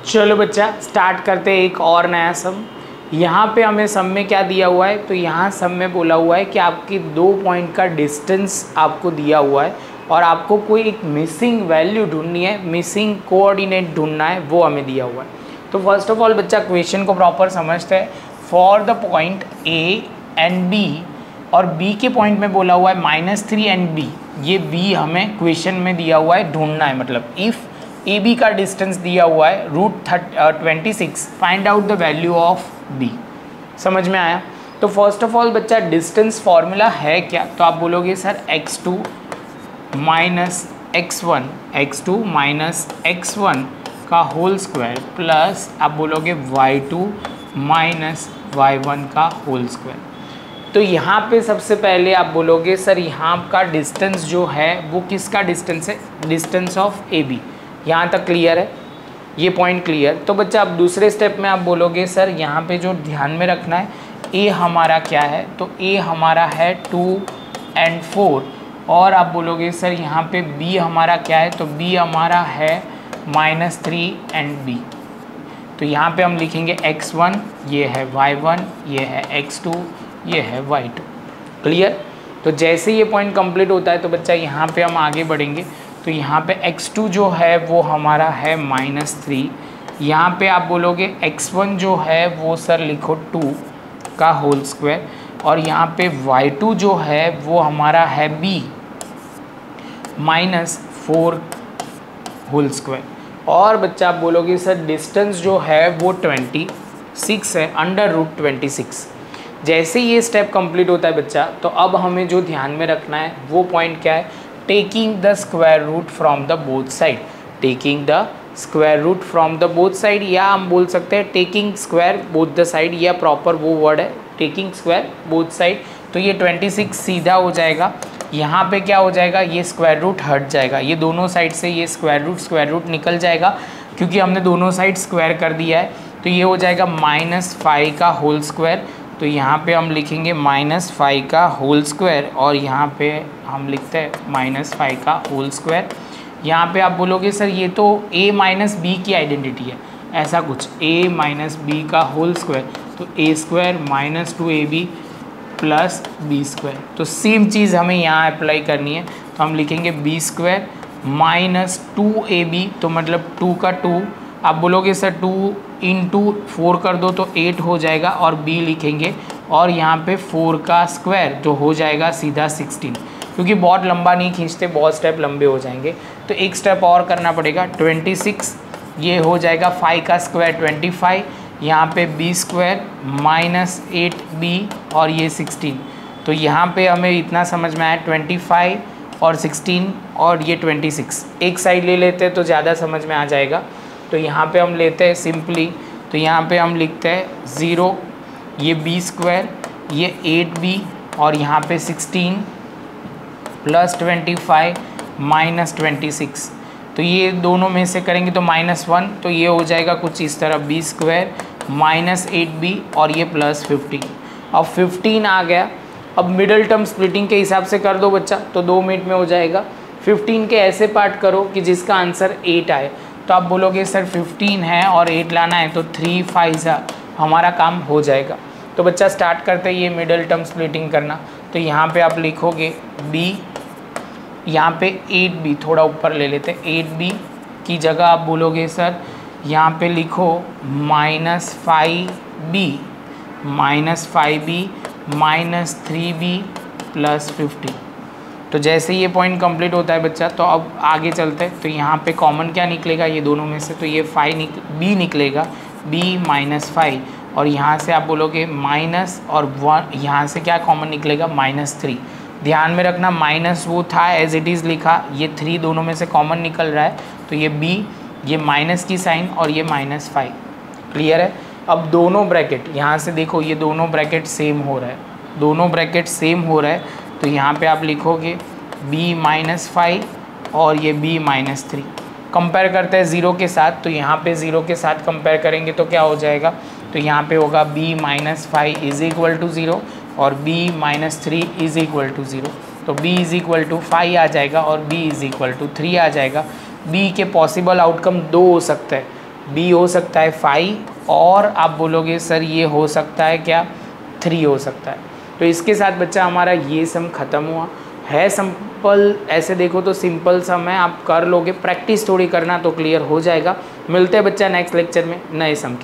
चलो बच्चा स्टार्ट करते हैं एक और नया सम। यहाँ पे हमें सम में क्या दिया हुआ है, तो यहाँ सम में बोला हुआ है कि आपकी 2 पॉइंट का डिस्टेंस आपको दिया हुआ है और आपको कोई एक मिसिंग वैल्यू ढूंढनी है, मिसिंग कोऑर्डिनेट ढूंढना है, वो हमें दिया हुआ है। तो फर्स्ट ऑफ ऑल बच्चा क्वेश्चन को प्रॉपर समझते हैं। For the point A and B, और बी के पॉइंट में बोला हुआ है -3 एंड बी, ये बी हमें क्वेश्चन में दिया हुआ है, ढूंढना है। मतलब इफ़ ए बी का डिस्टेंस दिया हुआ है √26, find out the value of B. समझ में आया? तो फर्स्ट ऑफ ऑल बच्चा डिस्टेंस फॉर्मूला है क्या, तो आप बोलोगे सर x2 माइनस x1 का होल स्क्वायर प्लस आप बोलोगे y2 माइनस y1 का होल स्क्वायर। तो यहाँ पे सबसे पहले आप बोलोगे सर यहाँ का डिस्टेंस जो है वो किसका डिस्टेंस है, डिस्टेंस ऑफ ए बी। यहाँ तक क्लियर है, ये पॉइंट क्लियर। तो बच्चा अब दूसरे स्टेप में आप बोलोगे सर यहाँ पे जो ध्यान में रखना है, ए हमारा क्या है, तो ए हमारा है 2 और 4, और आप बोलोगे सर यहाँ पे बी हमारा क्या है, तो बी हमारा है -3 और बी। तो यहाँ पे हम लिखेंगे x1 ये है y1, ये है x2, ये है y2। क्लियर? तो जैसे ये पॉइंट कंप्लीट होता है तो बच्चा यहाँ पे हम आगे बढ़ेंगे। तो यहाँ पे x2 जो है वो हमारा है -3, यहाँ पे आप बोलोगे x1 जो है वो सर लिखो 2 का होल स्क्वायर, और यहाँ पे y2 जो है वो हमारा है b -4 होल स्क्वायर। और बच्चा आप बोलोगे सर डिस्टेंस जो है वो 26 है, √26। जैसे ये स्टेप कंप्लीट होता है बच्चा, तो अब हमें जो ध्यान में रखना है वो पॉइंट क्या है, taking the square root from the both side. Taking the square root from the both side, या हम बोल सकते हैं taking square both the side, या प्रॉपर वो वर्ड है टेकिंग स्क्वायर बोथ साइड। तो ये 26 सीधा हो जाएगा, यहाँ पे क्या हो जाएगा, ये स्क्वायर रूट हट जाएगा, ये दोनों साइड से ये स्क्वायर रूट निकल जाएगा, क्योंकि हमने दोनों साइड स्क्वायर कर दिया है। तो ये हो जाएगा -5 का होल स्क्वायर। तो यहाँ पे हम लिखेंगे -5 का होल स्क्वायर, और यहाँ पे हम लिखते हैं -5 का होल स्क्वायर। यहाँ पे आप बोलोगे सर ये तो a माइनस बी की आइडेंटिटी है, ऐसा कुछ a माइनस बी का होल स्क्वायर, तो a² -2ab प्लस b²। तो सेम चीज़ हमें यहाँ अप्लाई करनी है, तो हम लिखेंगे b² -2ab, तो मतलब 2 का 2, आप बोलोगे सर 2 × 4 कर दो तो 8 हो जाएगा, और b लिखेंगे, और यहाँ पे 4 का स्क्वायर जो हो जाएगा सीधा 16, क्योंकि बहुत लंबा नहीं खींचते, बहुत स्टेप लंबे हो जाएंगे। तो एक स्टेप और करना पड़ेगा, 26 ये हो जाएगा 5 का स्क्वायर 25, यहाँ पे b² -8b और ये 16। तो यहाँ पे हमें इतना समझ में आया, 25 और 16 और ये 26 एक साइड ले लेते हैं तो ज़्यादा समझ में आ जाएगा। तो यहाँ पे हम लेते हैं सिंपली, तो यहाँ पे हम लिखते हैं 0, ये b², ये 8b, और यहाँ पे 16 + 25 -26। तो ये दोनों में से करेंगे तो -1, तो ये हो जाएगा कुछ इस तरह, b² -8b और ये +15। अब 15 आ गया। अब मिडल टर्म स्प्लिटिंग के हिसाब से कर दो बच्चा, तो 2 मिनट में हो जाएगा। 15 के ऐसे पार्ट करो कि जिसका आंसर 8 आए। तो आप बोलोगे सर 15 है और 8 लाना है, तो 3 5 हमारा काम हो जाएगा। तो बच्चा स्टार्ट करते हैं ये मिडल टर्म स्प्लिटिंग करना। तो यहाँ पे आप लिखोगे b, यहाँ पे 8b, थोड़ा ऊपर ले लेते हैं, 8b की जगह आप बोलोगे सर यहाँ पे लिखो -5b -3b +15। तो जैसे ये पॉइंट कंप्लीट होता है बच्चा, तो अब आगे चलते हैं। तो यहाँ पे कॉमन क्या निकलेगा ये दोनों में से, तो ये b निकलेगा, b -5, और यहाँ से आप बोलोगे माइनस, और 1 यहाँ से क्या कॉमन निकलेगा, -3। ध्यान में रखना माइनस वो था एज इट इज़ लिखा, ये 3 दोनों में से कॉमन निकल रहा है, तो ये b, ये माइनस की साइन, और ये -5। क्लियर है? अब दोनों ब्रैकेट यहाँ से देखो, ये दोनों ब्रैकेट सेम हो रहा है, दोनों ब्रैकेट सेम हो रहा है। तो यहाँ पे आप लिखोगे b -5 और ये b -3। कंपेयर करते हैं 0 के साथ, तो यहाँ पे 0 के साथ कंपेयर करेंगे तो क्या हो जाएगा, तो यहाँ पे होगा b -5 = 0 और b -3 = 0। तो b = 5 आ जाएगा और b = 3 आ जाएगा। b के पॉसिबल आउटकम 2 हो सकते हैं, बी हो सकता है 5 और आप बोलोगे सर ये हो सकता है क्या 3 हो सकता है। तो इसके साथ बच्चा हमारा ये सम ख़त्म हुआ है। सिंपल ऐसे देखो तो सिंपल सम है, आप कर लोगे, प्रैक्टिस थोड़ी करना तो क्लियर हो जाएगा। मिलते हैं बच्चा नेक्स्ट लेक्चर में नए सम के।